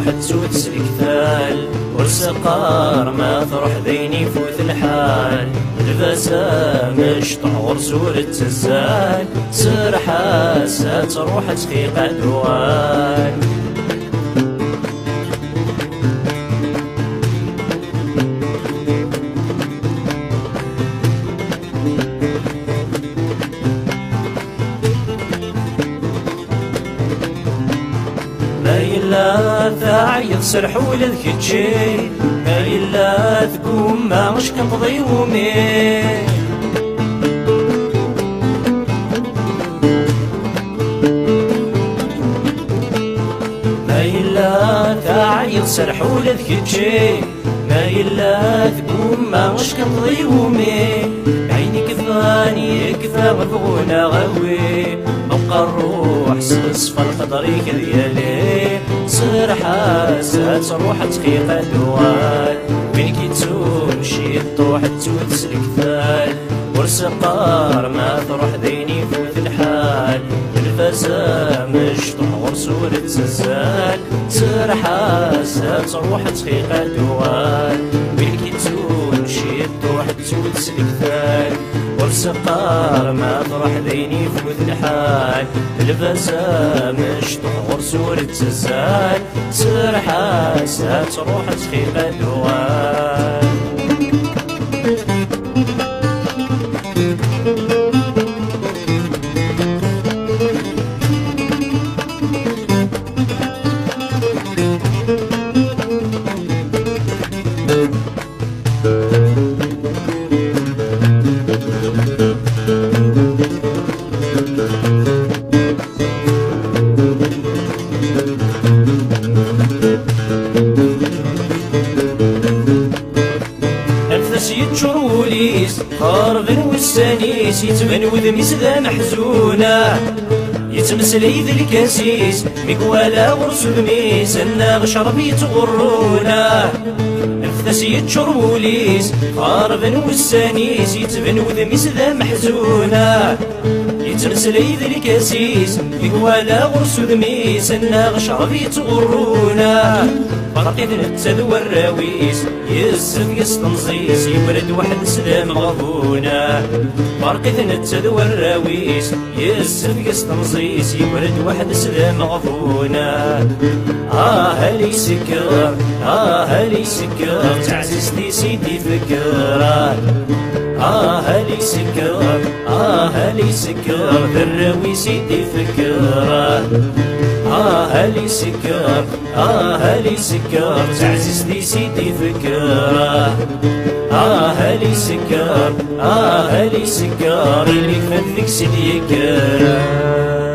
تروح تسود سلكتال ورسقار ما تروح ذين يفوت الحال الفاسا مش طور سورة الزال سرحة تروح تخيق عدوان ما يلا ثاعيض سرحو لذك تشي ما يلا تقوم ما مش كنقضي يومي ما يلا ثاعيض سرحو لذك تشي ما يلا تقوم ما مش كنقضي يومي عيني كفاني كفا مفغونا غوي بقى الروح صفى القدري كذيالي صير حاسة تروح تخيق الدوال وين كي تمشي تروح تسود سلكتال ورسقار ما تروح ذيني يفوت الحال الفاسا مش طور سورة الزال صير حاسة تروح تخيق الدوال وين كي تمشي تروح تسود سلكتال ورسقار ما تروح ذيني يفوت الحال الفاسا مش طور سورة الزال صير حاسة تروح تخيق الدوال يتشروليس قارب والسانيس يتبن وذميس ذا محزونة يتمثل يد الكاسيس مقوالا ورس بميس الناغ شرب يتغرونا نفثس يتشروليس قارب والسانيس يتبن وذميس ذا محزونة يتمثل يد الكاسيس مقوالا ورس بميس الناغ شرب يتغرونا فرقي نتذوى الراويس يسف يستنصيص يبرد واحد سلام غضونا فرقي نتذوى الراويس يسف يستنصيص يبرد واحد سلام غضونا هلي سكر هلي سكر تعززتي سيدي فكرة هلي سكر هلي سكر الراوي سيدي فكرة هلي سكر هلي سكر تعززتي سيدي فكرة هلي سكر هلي سكر اللي فدك سيدي كرة